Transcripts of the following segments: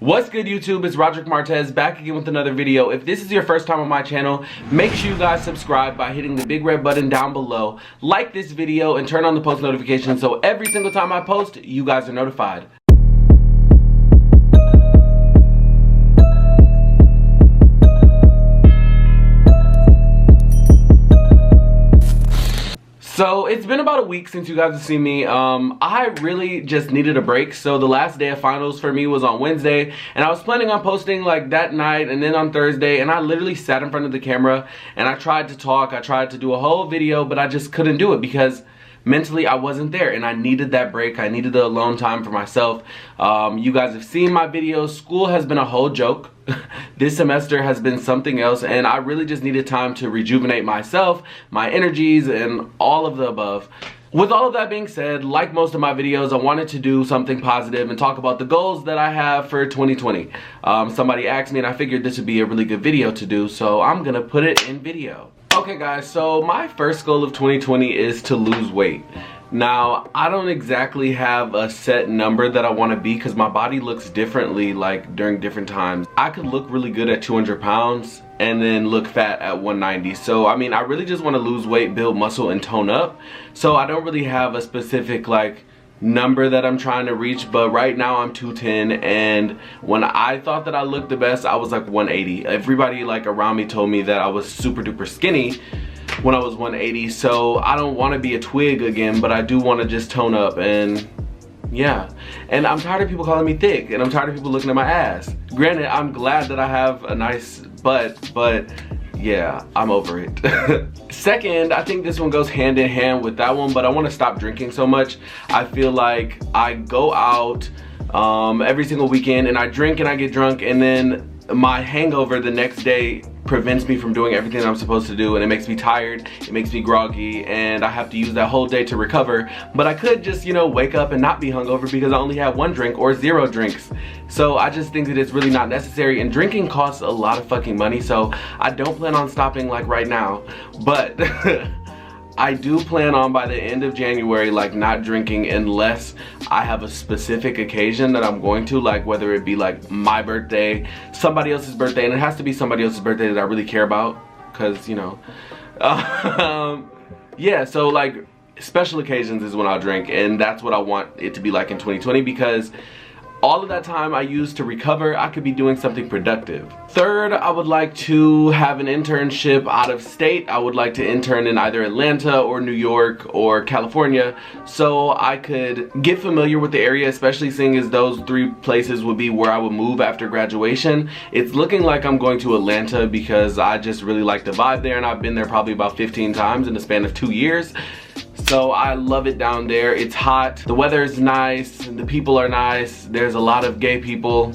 What's good, YouTube? It's Roderick Martez back again with another video. If this is your first time on my channel, make sure you guys subscribe by hitting the big red button down below, like this video, and turn on the post notifications so every single time I post, you guys are notified. So it's been about a week since you guys have seen me. I really just needed a break. So the last day of finals for me was on Wednesday, and I was planning on posting like that night and then on Thursday, and I literally sat in front of the camera and I tried to talk, I tried to do a whole video, but I just couldn't do it because mentally I wasn't there and I needed that break. I needed the alone time for myself. You guys have seen my videos. School has been a whole joke. This semester has been something else, and I really just needed time to rejuvenate myself, my energies, and all of the above. With all of that being said, like most of my videos, I wanted to do something positive and talk about the goals that I have for 2020. Somebody asked me and I figured this would be a really good video to do, so I'm gonna put it in video. Okay guys, so my first goal of 2020 is to lose weight. Now, I don't exactly have a set number that I want to be because my body looks differently like during different times. I could look really good at 200 pounds and then look fat at 190. So I mean, I really just want to lose weight, build muscle, and tone up. So I don't really have a specific like number that I'm trying to reach, but right now I'm 210, and when I thought that I looked the best, I was like 180. Everybody like around me told me that I was super duper skinny when I was 180, so I don't want to be a twig again, but I do want to just tone up. And yeah, and I'm tired of people calling me thick, and I'm tired of people looking at my ass. Granted, I'm glad that I have a nice butt, but yeah, I'm over it. Second, I think this one goes hand in hand with that one, but I want to stop drinking so much. I feel like I go out every single weekend and I drink and I get drunk, and then my hangover the next day prevents me from doing everything that I'm supposed to do, and it makes me tired, it makes me groggy, and I have to use that whole day to recover. But I could just, you know, wake up and not be hungover because I only have 1 drink or 0 drinks. So I just think that it's really not necessary, and drinking costs a lot of fucking money, so I don't plan on stopping like right now. But I do plan on by the end of January like not drinking unless I have a specific occasion that I'm going to, like whether it be like my birthday, somebody else's birthday, and it has to be somebody else's birthday that I really care about, because you know, yeah, so like special occasions is when I'll drink, and that's what I want it to be like in 2020, because all of that time I use to recover, I could be doing something productive. Third, I would like to have an internship out of state. I would like to intern in either Atlanta or New York or California, so I could get familiar with the area, especially seeing as those 3 places would be where I would move after graduation. It's looking like I'm going to Atlanta because I just really like the vibe there, and I've been there probably about 15 times in the span of 2 years. So I love it down there. It's hot, the weather is nice, the people are nice, there's a lot of gay people,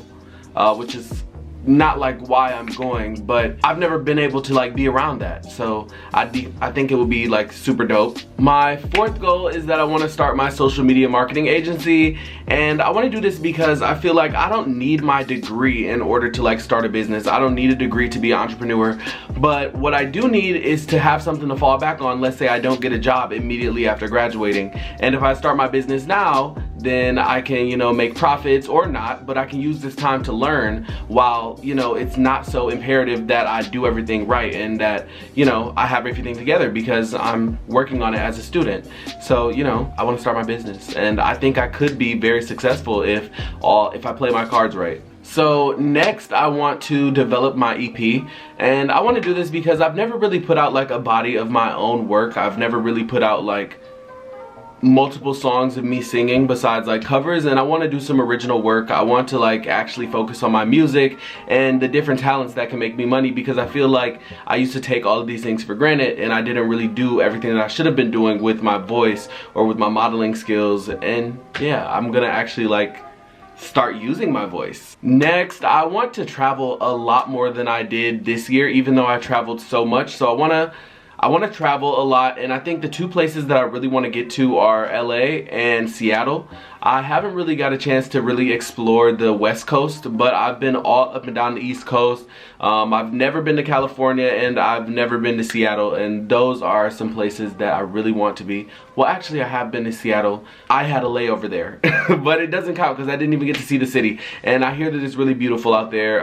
which is not like why I'm going, but I've never been able to like be around that, so I think it would be like super dope. My 4th goal is that I want to start my social media marketing agency, and I want to do this because I feel like I don't need my degree in order to like start a business. I don't need a degree to be an entrepreneur, but what I do need is to have something to fall back on. Let's say I don't get a job immediately after graduating, and if I start my business now, then I can, you know, make profits or not, but I can use this time to learn while, you know, it's not so imperative that I do everything right and that, you know, I have everything together because I'm working on it as a student. So, you know, I want to start my business, and I think I could be very successful if I play my cards right. So next, I want to develop my EP, and I want to do this because I've never really put out like a body of my own work. I've never really put out like multiple songs of me singing besides like covers, and I want to do some original work. I want to like actually focus on my music and the different talents that can make me money, because I feel like I used to take all of these things for granted and I didn't really do everything that I should have been doing with my voice or with my modeling skills. And yeah, I'm gonna actually like start using my voice. Next, I want to travel a lot more than I did this year, even though I traveled so much. So I I want to travel a lot, and I think the two places that I really want to get to are LA and Seattle. I haven't really got a chance to really explore the West Coast, but I've been all up and down the East Coast. I've never been to California, and I've never been to Seattle, and those are some places that I really want to be. Well, actually, I have been to Seattle. I had a layover there, but it doesn't count because I didn't even get to see the city, and I hear that it's really beautiful out there.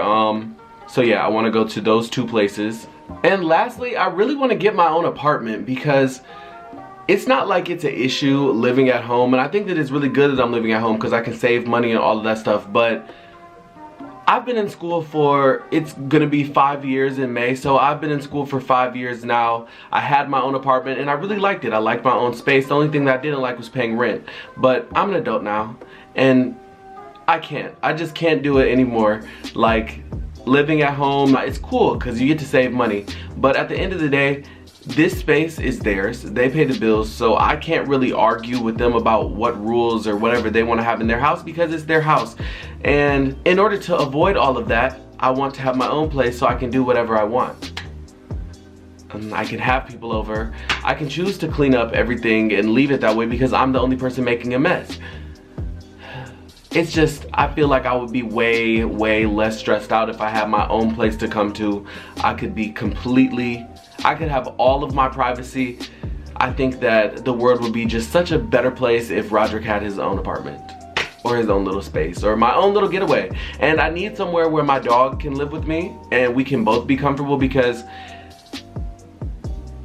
So yeah, I want to go to those two places. And lastly, I really want to get my own apartment because it's not like it's an issue living at home, and I think that it's really good that I'm living at home because I can save money and all of that stuff. But I've been in school for, it's gonna be 5 years in May, so I've been in school for 5 years now. I had my own apartment and I really liked it. I liked my own space. The only thing that I didn't like was paying rent. But I'm an adult now, and I just can't do it anymore. Like, living at home, it's cool because you get to save money, but at the end of the day, this space is theirs. They pay the bills, so I can't really argue with them about what rules or whatever they want to have in their house because it's their house. And in order to avoid all of that, I want to have my own place so I can do whatever I want. I can have people over. I can choose to clean up everything and leave it that way because I'm the only person making a mess. It's just, I feel like I would be way, way less stressed out if I had my own place to come to. I could have all of my privacy. I think that the world would be just such a better place if Roderick had his own apartment or his own little space or my own little getaway. And I need somewhere where my dog can live with me and we can both be comfortable, because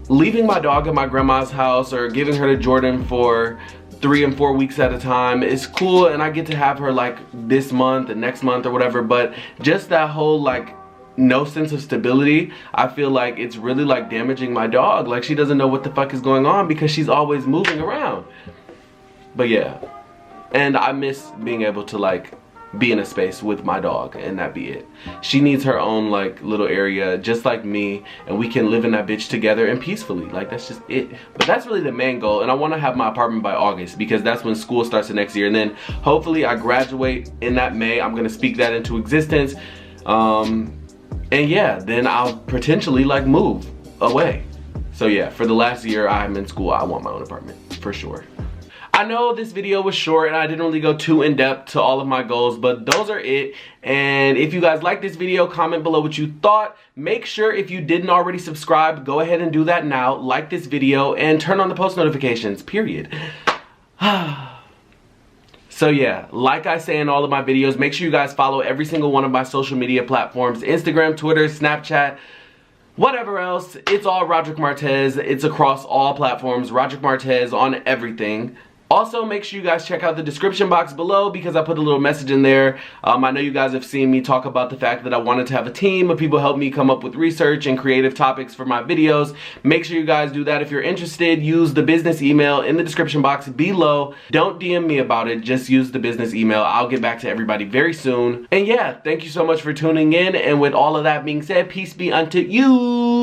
leaving my dog at my grandma's house or giving her to Jordan for 3 and 4 weeks at a time is cool, and I get to have her like this month and next month or whatever, but just that whole like no sense of stability, I feel like it's really like damaging my dog. Like, she doesn't know what the fuck is going on because she's always moving around. But yeah, and I miss being able to like be in a space with my dog and that be it. She needs her own like little area just like me, and we can live in that bitch together and peacefully. Like, that's just it. But that's really the main goal, and I want to have my apartment by August because that's when school starts the next year, and then hopefully I graduate in that May. I'm gonna speak that into existence, and yeah, then I'll potentially like move away. So yeah, for the last year I'm in school, I want my own apartment for sure. I know this video was short and I didn't really go too in depth to all of my goals, but those are it. And if you guys like this video, comment below what you thought. Make sure if you didn't already subscribe, go ahead and do that now. Like this video and turn on the post notifications, period. So yeah, like I say in all of my videos, make sure you guys follow every single one of my social media platforms: Instagram, Twitter, Snapchat, whatever else. It's all Roderick Martez. It's across all platforms. Roderick Martez on everything. Also, make sure you guys check out the description box below because I put a little message in there. I know you guys have seen me talk about the fact that I wanted to have a team of people help me come up with research and creative topics for my videos. Make sure you guys do that. If you're interested, use the business email in the description box below. Don't DM me about it, just use the business email. I'll get back to everybody very soon. And yeah, thank you so much for tuning in. And with all of that being said, peace be unto you.